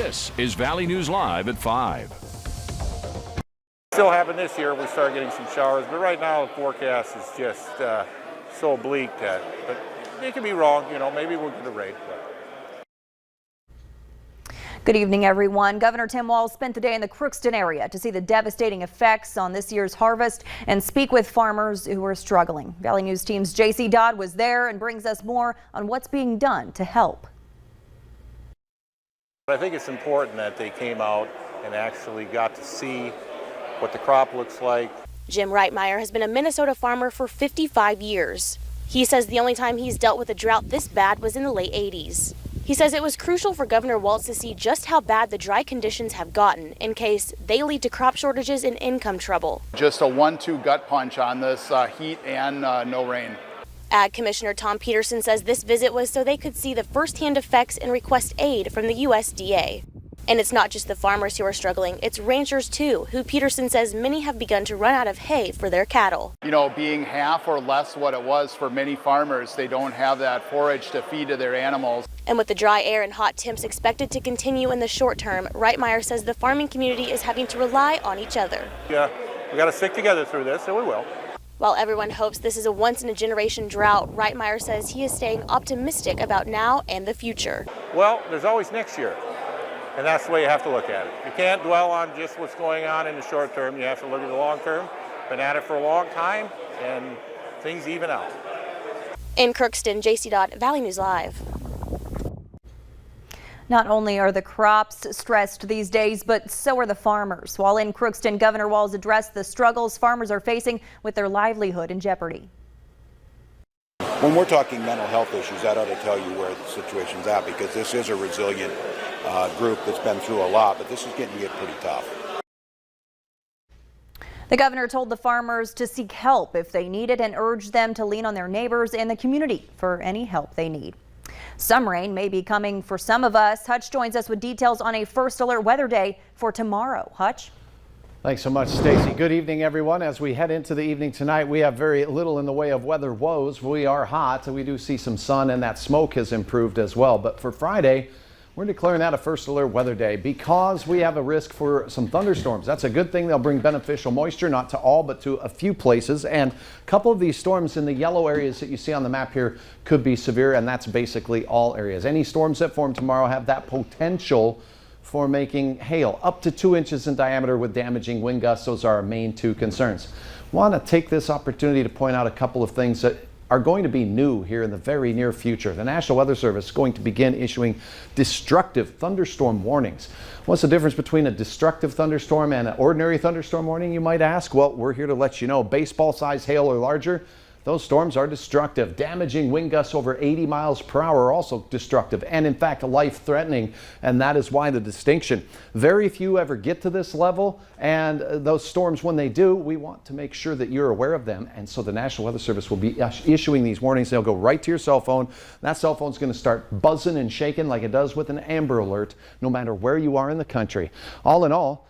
This is Valley News Live at 5. Still happen this year. We start getting some showers, but right now the forecast is just so bleak that. But it could be wrong. You know, maybe we'll get a rain. Good evening, everyone. Governor Tim Walz spent the day in the Crookston area to see the devastating effects on this year's harvest and speak with farmers who are struggling. Valley News Team's J.C. Dodd was there and brings us more on what's being done to help. I think it's important that they came out and actually got to see what the crop looks like. Jim Reitmeyer has been a Minnesota farmer for 55 years. He says the only time he's dealt with a drought this bad was in the late 80s. He says it was crucial for Governor Walz to see just how bad the dry conditions have gotten in case they lead to crop shortages and income trouble. Just a 1-2 gut punch on this heat and no rain. Ag Commissioner Tom Peterson says this visit was so they could see the firsthand effects and request aid from the USDA. And it's not just the farmers who are struggling, it's ranchers too, who Peterson says many have begun to run out of hay for their cattle. You know, being half or less what it was for many farmers, they don't have that forage to feed to their animals. And with the dry air and hot temps expected to continue in the short term, Reitmeyer says the farming community is having to rely on each other. Yeah, we got to stick together through this, and we will. While everyone hopes this is a once-in-a-generation drought, Reitmeyer says he is staying optimistic about now and the future. Well, there's always next year, and that's the way you have to look at it. You can't dwell on just what's going on in the short term. You have to look at the long term. Been at it for a long time, and things even out. In Crookston, J.C. Dodd, Valley News Live. Not only are the crops stressed these days, but so are the farmers. While in Crookston, Governor Walz addressed the struggles farmers are facing with their livelihood in jeopardy. When we're talking mental health issues, that ought to tell you where the situation's at, because this is a resilient group that's been through a lot, but this is getting to get pretty tough. The governor told the farmers to seek help if they need it and urged them to lean on their neighbors and the community for any help they need. Some rain may be coming for some of us. Hutch joins us with details on a first alert weather day for tomorrow. Hutch? Thanks so much, Stacy. Good evening, everyone. As we head into the evening tonight, we have very little in the way of weather woes. We are hot, so we do see some sun, and that smoke has improved as well. But for Friday, we're declaring that a first alert weather day because we have a risk for some thunderstorms. That's a good thing. They'll bring beneficial moisture, not to all, but to a few places. And a couple of these storms in the yellow areas that you see on the map here could be severe, and that's basically all areas. Any storms that form tomorrow have that potential for making hail up to 2 inches in diameter with damaging wind gusts. Those are our main two concerns. Want to take this opportunity to point out a couple of things that are going to be new here in the very near future. The National Weather Service is going to begin issuing destructive thunderstorm warnings. What's the difference between a destructive thunderstorm and an ordinary thunderstorm warning, you might ask? Well, we're here to let you know. Baseball-sized hail or larger, those storms are destructive. Damaging wind gusts over 80 miles per hour are also destructive and, in fact, life-threatening, and that is why the distinction. Very few ever get to this level, and those storms, when they do, we want to make sure that you're aware of them, and so the National Weather Service will be issuing these warnings. They'll go right to your cell phone. That cell phone's going to start buzzing and shaking like it does with an Amber Alert, no matter where you are in the country. All in all,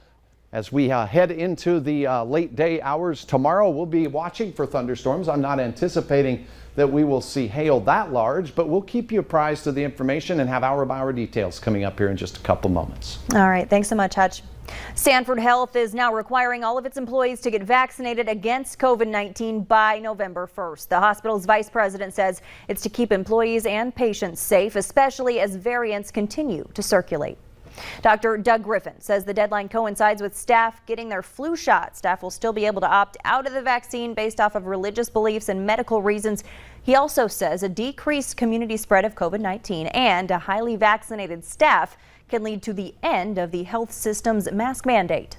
as we head into the late day hours tomorrow, we'll be watching for thunderstorms. I'm not anticipating that we will see hail that large, but we'll keep you apprised of the information and have hour-by-hour details coming up here in just a couple moments. All right. Thanks so much, Hutch. Sanford Health is now requiring all of its employees to get vaccinated against COVID-19 by November 1st. The hospital's vice president says it's to keep employees and patients safe, especially as variants continue to circulate. Dr. Doug Griffin says the deadline coincides with staff getting their flu shot. Staff will still be able to opt out of the vaccine based off of religious beliefs and medical reasons. He also says a decreased community spread of COVID-19 and a highly vaccinated staff can lead to the end of the health system's mask mandate.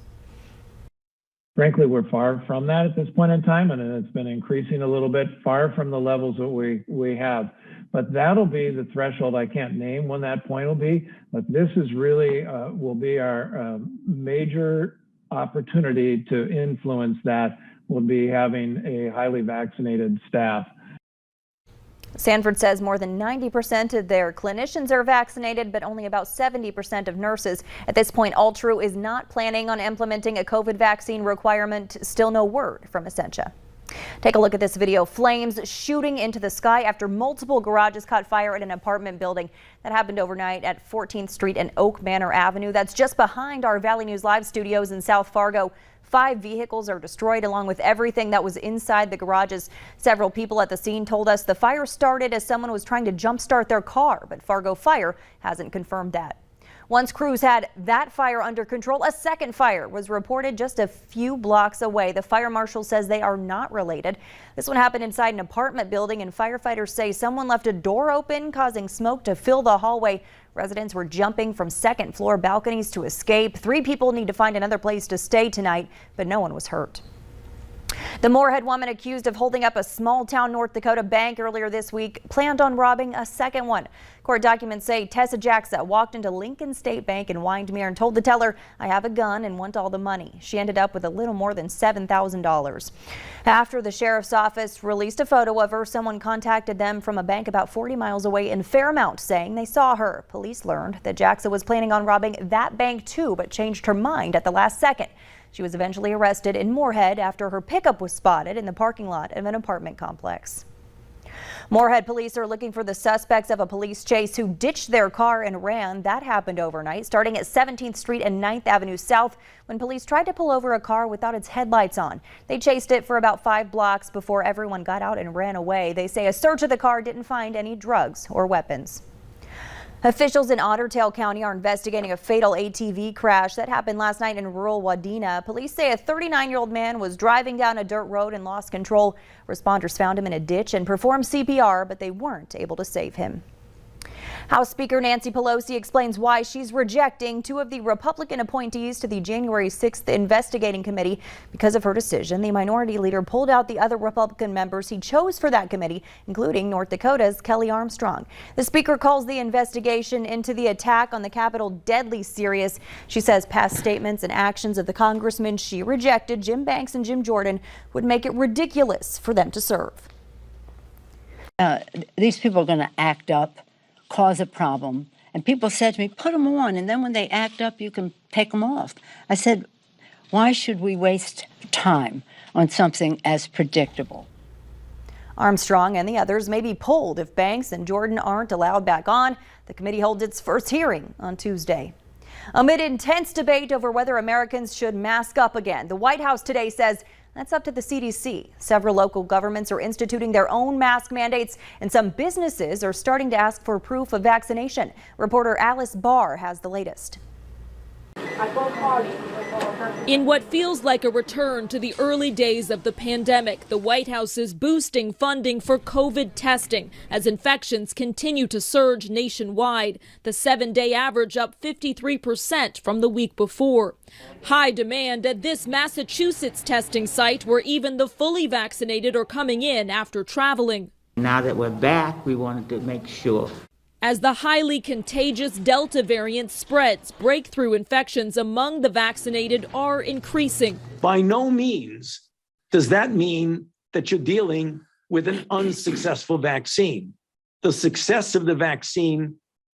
Frankly, we're far from that at this point in time, and it's been increasing a little bit, far from the levels that we have. But that'll be the threshold. I can't name when that point will be, but this is really will be our major opportunity to influence that. We'll be having a highly vaccinated staff. Sanford says more than 90% of their clinicians are vaccinated, but only about 70% of nurses. At this point, Altru is not planning on implementing a COVID vaccine requirement. Still no word from Essentia. Take a look at this video. Flames shooting into the sky after multiple garages caught fire at an apartment building. That happened overnight at 14th Street and Oak Manor Avenue. That's just behind our Valley News Live studios in South Fargo. 5 vehicles are destroyed along with everything that was inside the garages. Several people at the scene told us the fire started as someone was trying to jumpstart their car, but Fargo Fire hasn't confirmed that. Once crews had that fire under control, a second fire was reported just a few blocks away. The fire marshal says they are not related. This one happened inside an apartment building, and firefighters say someone left a door open, causing smoke to fill the hallway. Residents were jumping from second-floor balconies to escape. 3 people need to find another place to stay tonight, but no one was hurt. The Moorhead woman accused of holding up a small-town North Dakota bank earlier this week planned on robbing a second one. Court documents say Tessa Jackson walked into Lincoln State Bank in Windmere and told the teller, "I have a gun and want all the money." She ended up with a little more than $7,000. After the sheriff's office released a photo of her, someone contacted them from a bank about 40 miles away in Fairmount saying they saw her. Police learned that Jackson was planning on robbing that bank too, but changed her mind at the last second. She was eventually arrested in Moorhead after her pickup was spotted in the parking lot of an apartment complex. Moorhead police are looking for the suspects of a police chase who ditched their car and ran. That happened overnight, starting at 17th Street and 9th Avenue South when police tried to pull over a car without its headlights on. They chased it for about 5 blocks before everyone got out and ran away. They say a search of the car didn't find any drugs or weapons. Officials in Otter Tail County are investigating a fatal ATV crash that happened last night in rural Wadena. Police say a 39-year-old man was driving down a dirt road and lost control. Responders found him in a ditch and performed CPR, but they weren't able to save him. House Speaker Nancy Pelosi explains why she's rejecting 2 of the Republican appointees to the January 6th investigating committee. Because of her decision, the minority leader pulled out the other Republican members he chose for that committee, including North Dakota's Kelly Armstrong. The speaker calls the investigation into the attack on the Capitol deadly serious. She says past statements and actions of the congressmen she rejected, Jim Banks and Jim Jordan, would make it ridiculous for them to serve. These people are going to act up, cause a problem. And people said to me, put them on, and then when they act up, you can take them off. I said, why should we waste time on something as predictable? Armstrong and the others may be pulled if Banks and Jordan aren't allowed back on. The committee holds its first hearing on Tuesday. Amid intense debate over whether Americans should mask up again, the White House today says that's up to the CDC. Several local governments are instituting their own mask mandates, and some businesses are starting to ask for proof of vaccination. Reporter Alice Barr has the latest. In what feels like a return to the early days of the pandemic, the White House is boosting funding for COVID testing as infections continue to surge nationwide. The 7-day average up 53% from the week before. High demand at this Massachusetts testing site where even the fully vaccinated are coming in after traveling. Now that we're back, we wanted to make sure. As the highly contagious Delta variant spreads, breakthrough infections among the vaccinated are increasing. By no means does that mean that you're dealing with an unsuccessful vaccine. The success of the vaccine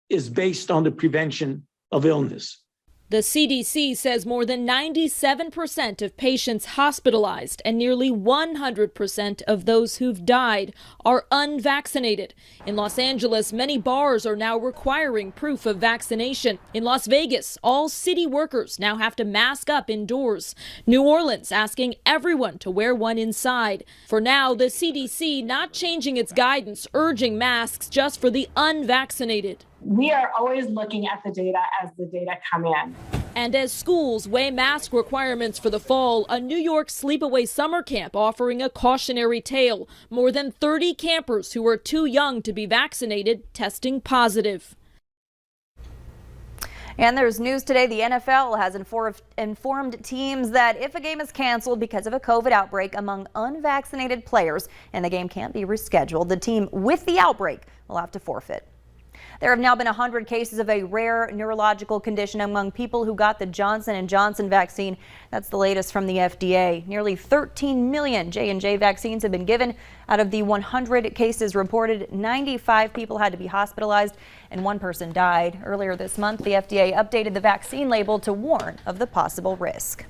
is based on the prevention of illness. The CDC says more than 97% of patients hospitalized and nearly 100% of those who've died are unvaccinated. In Los Angeles, many bars are now requiring proof of vaccination. In Las Vegas, all city workers now have to mask up indoors. New Orleans asking everyone to wear one inside. For now, the CDC not changing its guidance, urging masks just for the unvaccinated. We are always looking at the data as the data come in. And as schools weigh mask requirements for the fall, a New York sleepaway summer camp offering a cautionary tale. More than 30 campers who are too young to be vaccinated testing positive. And there's news today. The NFL has informed teams that if a game is canceled because of a COVID outbreak among unvaccinated players and the game can't be rescheduled, the team with the outbreak will have to forfeit. There have now been 100 cases of a rare neurological condition among people who got the Johnson & Johnson vaccine. That's the latest from the FDA. Nearly 13 million J&J vaccines have been given. Out of the 100 cases reported, 95 people had to be hospitalized and 1 person died. Earlier this month, the FDA updated the vaccine label to warn of the possible risk.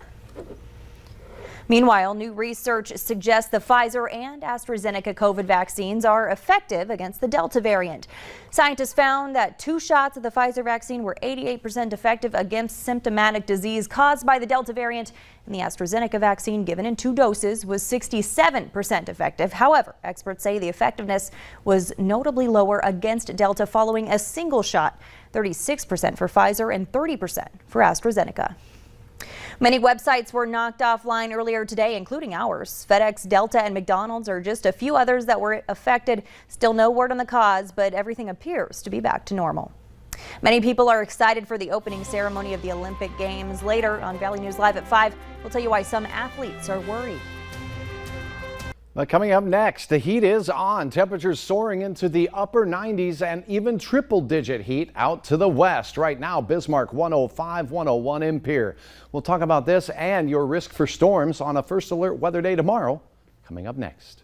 Meanwhile, new research suggests the Pfizer and AstraZeneca COVID vaccines are effective against the Delta variant. Scientists found that 2 shots of the Pfizer vaccine were 88% effective against symptomatic disease caused by the Delta variant, and the AstraZeneca vaccine given in 2 doses was 67% effective. However, experts say the effectiveness was notably lower against Delta following a single shot, 36% for Pfizer and 30% for AstraZeneca. Many websites were knocked offline earlier today, including ours. FedEx, Delta, and McDonald's are just a few others that were affected. Still no word on the cause, but everything appears to be back to normal. Many people are excited for the opening ceremony of the Olympic Games. Later on Valley News Live at 5, we'll tell you why some athletes are worried. Coming up next, the heat is on. Temperatures soaring into the upper 90s and even triple-digit heat out to the west. Right now, Bismarck 105, 101 in Pierre. We'll talk about this and your risk for storms on a First Alert Weather Day tomorrow. Coming up next.